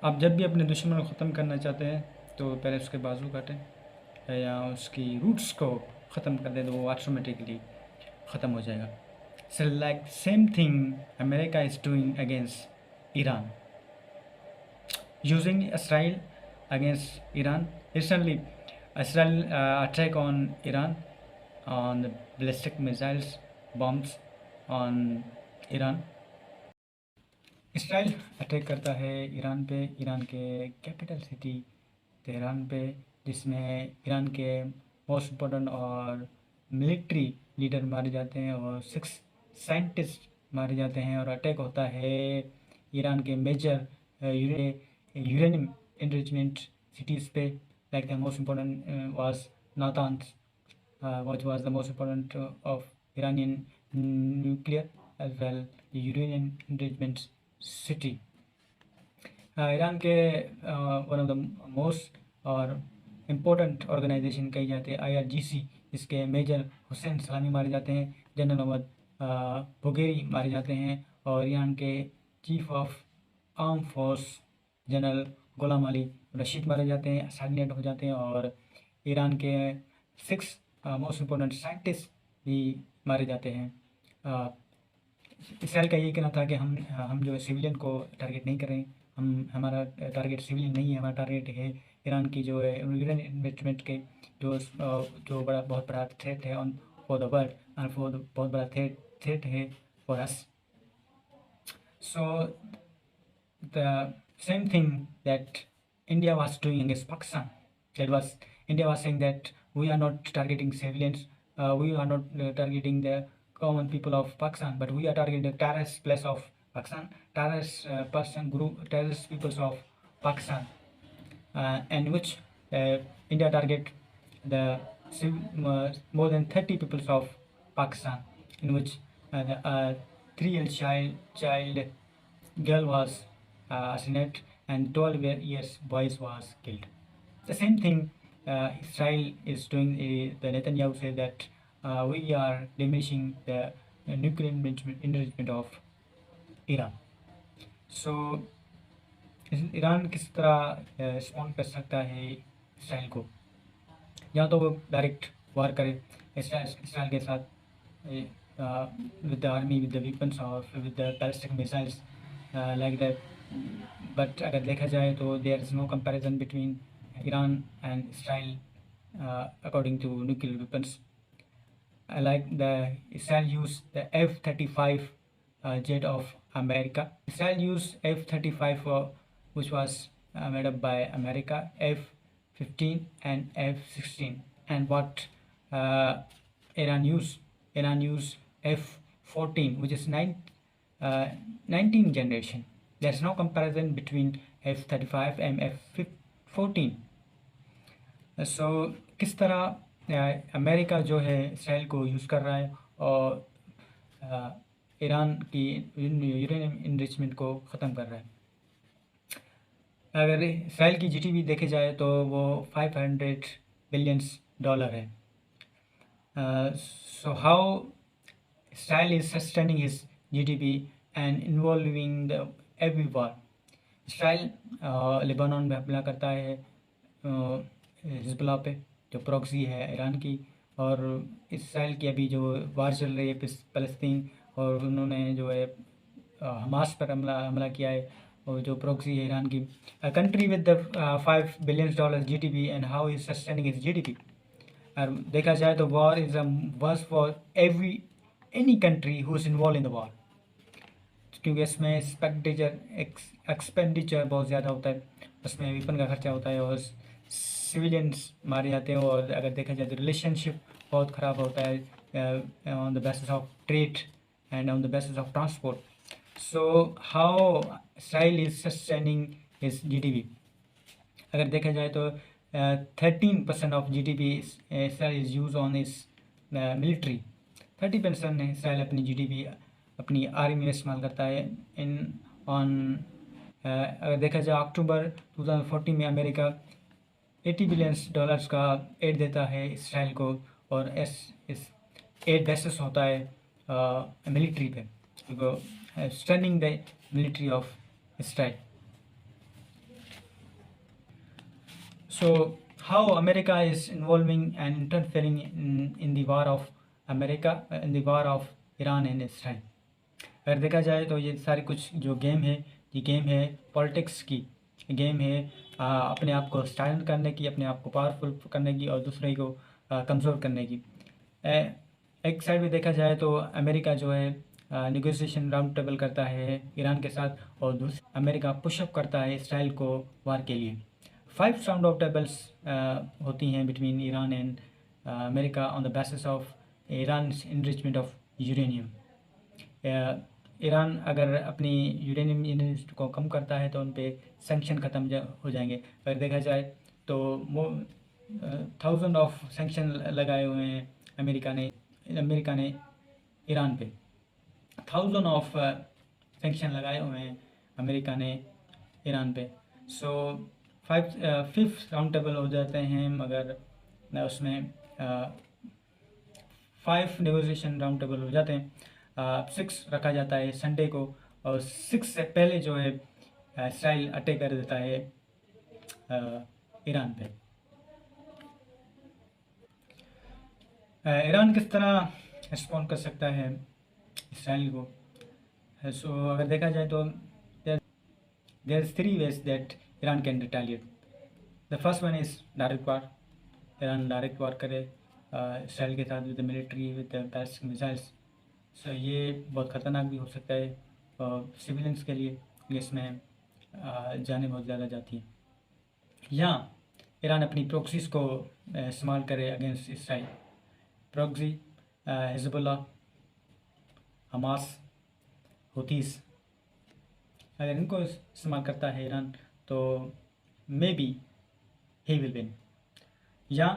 आप जब भी अपने दुश्मन को ख़त्म करना चाहते हैं तो पहले उसके बाजू काटें या उसकी रूट्स को ख़त्म कर दें तो वो ऑटोमेटिकली ख़त्म हो जाएगा। So like same thing America is doing against Iran, using Israel against Iran. Recently, Israel attack on Iran on the ballistic missiles bombs on Iran. Israel attack करता है ईरान पे, ईरान के कैपिटल सिटी तेहरान पे, जिसमें Iran के most important और military leader मारे जाते हैं और 6 साइंटिस्ट मारे जाते हैं। और अटैक होता है ईरान के मेजर यूरेनियम enrichment cities पे, like the most important was Natanz, which was the most important of Iranian nuclear as well the uranium enrichment city. Iran के वन ऑफ द मोस्ट और important organisation कही जाती है IRGC, इसके major Hussain सलामी मारे जाते हैं, जनरल मोहम्मद बुगेरी मारे जाते हैं और ईरान के chief of arm force general Ghulam Ali Rashid मारे जाते हैं, असैसिनेट हो जाते हैं। और ईरान के 6 मोस्ट इम्पोर्टेंट साइंटिस्ट भी मारे जाते हैं। इसराइल का ये कहना था कि हम जो सिविलियन को टारगेट नहीं कर रहे हैं, हमारा टारगेट सिविलियन नहीं है, हमारा टारगेट है ईरान की जो है यूरेनियम इन्वेस्टमेंट के जो बहुत बड़ा थ्रेट है on for the world and बहुत बड़ा थ्रेट है for us. So the same thing that India was doing against Pakistan. India was saying that we are not targeting civilians, we are not targeting the common people of Pakistan, but we are targeting the terrorist place of Pakistan, terrorist peoples of Pakistan, and which India target the more than 30 peoples of Pakistan, in which the 3-year child girl was assassinated and 12 years boys was killed. The same thing Israel is doing. The Netanyahu said that we are diminishing the nuclear enrichment of Iran. So Iran किस तरह respond कर सकता है Israel को? या तो वो direct war करे इसराइल के साथ with the army, with the weapons or with the ballistic missiles like that. But अगर देखा जाए तो there is no comparison between Iran and Israel according to nuclear weapons. Like the Israel used the F-35 jet of America. Israel used F-35 which was made up by America, F-15 and F-16. And what Iran used F-14, which is 19th generation. There's no comparison between F-35 and F-14. So किस तरह America जो है Israel को use कर रहा है और Iran की यूरेनियम इनरिचमेंट को ख़त्म कर रहा है। अगर इसराइल की GDP देखे जाए तो वो $500 बिलियन है। So how Israel is sustaining his GDP and involving the every war? Israel Lebanon में हमला करता है हिजबुल्लाह पे, जो प्रॉक्सी है ईरान की, और इसराइल की अभी जो वार चल रही है फ़लस्तीन, और उन्होंने जो है हमास पर हमला किया है, और जो प्रॉक्सी है ईरान की। Country with the $5 billion GDP and how is sustaining is GDP। और देखा जाए तो war is a worse for any country who is involve in the war, क्योंकि इसमें एक्सपेंडिचर बहुत ज़्यादा होता है, उसमें वेपन का खर्चा होता है और सिविलियंस मारे जाते हैं। और अगर देखा जाए तो रिलेशनशिप बहुत ख़राब होता है on the basis of trade and on the basis of transport. So how Israel is sustaining his GDP? अगर देखा जाए तो 13% of GDP Israel is use on इस मिलिट्री। 30% इसराइल अपनी GDP अपनी आर्मी में इस्तेमाल करता है अगर देखा जाए अक्टूबर 2014 में अमेरिका $80 बिलियन का एड देता है इसराइल को, और इस एड बेसिस होता है मिलिट्री पे, stunning the military of Israel. So, how America is involving and interfering in the war of America, in the war of Iran and Israel. अगर देखा जाए तो ये सारे कुछ जो गेम है, ये गेम है पॉलिटिक्स की, गेम है अपने आप को स्टाइल करने की, अपने आप को पावरफुल करने की और दूसरे को कमज़ोर करने की। एक साइड में देखा जाए तो अमेरिका जो है नेगोशिएशन राउंड टेबल करता है ईरान के साथ, और दूसरी अमेरिका पुशअप करता है इसराइल को वार के लिए। 5 राउंड ऑफ टेबल्स होती हैं between Iran and America on the basis of Iran enrichment of uranium. Iran अगर अपनी यूरेनियम इनरिचमेंट को कम करता है तो उन पे सैंक्शन ख़त्म हो जाएंगे। अगर देखा जाए तो 1000 ऑफ सैंक्शन लगाए हुए हैं अमेरिका ने ईरान पे। 1000 ऑफ सैंक्शन लगाए हुए हैं अमेरिका ने ईरान पे। सो 5th राउंड टेबल हो जाते हैं, मगर उसमें 5 नेगोशिएशन राउंड टेबल हो जाते हैं। 6 रखा जाता है संडे को, और 6 से पहले जो है इसराइल अटैक कर देता है ईरान पे। ईरान किस तरह रिस्पॉन्ड कर सकता है इसराइल को? सो अगर देखा जाए तो there is 3 ways that Iran can retaliate. The first one is direct war. Iran direct war करे इसराइल के साथ with the military, with the ballistic missiles. So ये बहुत ख़तरनाक भी हो सकता है और सिविलियंस के लिए इसमें जाने बहुत ज़्यादा जाती हैं। या ईरान अपनी प्रॉक्सीज़ को इस्तेमाल करे against Israel. Proxy Hezbollah, Hamas, Houthis, अगर इनको इस्तेमाल करता है ईरान तो maybe he will win. या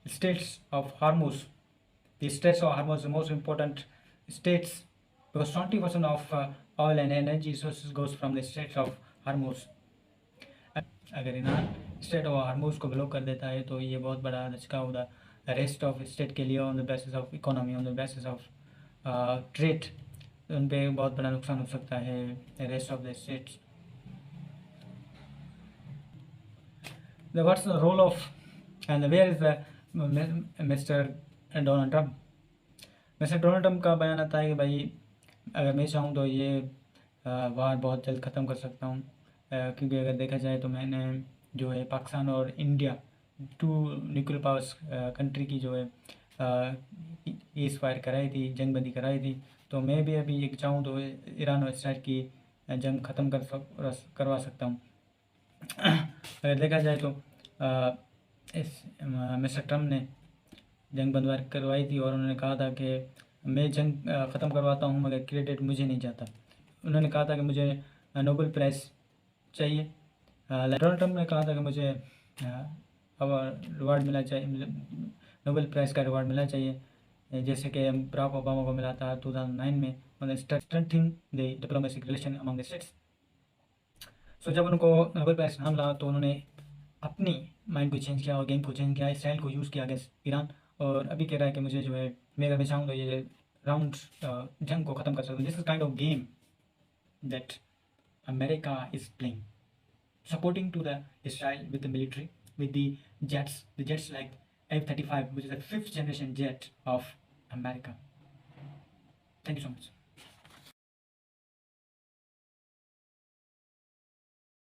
states of Hormuz, the states of Hormuz, the most important states, because 20% of oil and energy sources goes from the states of Hormuz. अगर Iran state of हार्मोज को block कर देता है तो ये बहुत बड़ा धचका होगा रेस्ट ऑफ स्टेट के लिए, on the basis of economy, on the basis of trade, उन पर बहुत बड़ा नुकसान हो सकता है rest of the states. The what's the role of and where is the mister Donald Trump? Mister Donald Trump का बयान आता है कि भाई अगर मैं चाहूँ तो ये वार बहुत जल्द ख़त्म कर सकता हूँ, क्योंकि अगर देखा जाए तो मैंने जो है पाकिस्तान और इंडिया 2 न्यूक्लियर पावर्स कंट्री की जो है ईज़ फायर कराई थी, जंगबंदी कराई थी। तो मैं भी अभी एक चाहूँ तो ईरान और इसराइल की जंग ख़त्म करवा सकता हूँ। अगर देखा जाए तो इस मिस्टर ट्रम्प ने जंग बंदवार करवाई थी और उन्होंने कहा था कि मैं जंग ख़त्म करवाता हूँ मगर क्रेडिट मुझे नहीं जाता। उन्होंने कहा था कि मुझे नोबेल प्राइज़ चाहिए। डोनाल्ड ट्रम्प ने कहा था कि मुझे रिवार्ड मिलना चाहिए, नोबेल प्राइज़ का रिवार्ड मिलना चाहिए, जैसे कि बराक ओबामा को मिला था 2009 में on strengthening the diplomatic relation among the states. So जब उनको नोबेल प्राइज़ ना मिला तो उन्होंने अपनी माइंड को चेंज किया और गेम को चेंज किया, इसराइल को यूज़ किया अगेंस्ट ईरान, और अभी कह रहा है कि मुझे जो है मैं अगर मैं चाहूँ तो ये राउंड जंग को ख़त्म कर सकता हूँ। This is kind of game that America is playing, supporting to the Israel with the military, with the jets like F-35, which is the 5th generation jet of America. Thank you so much.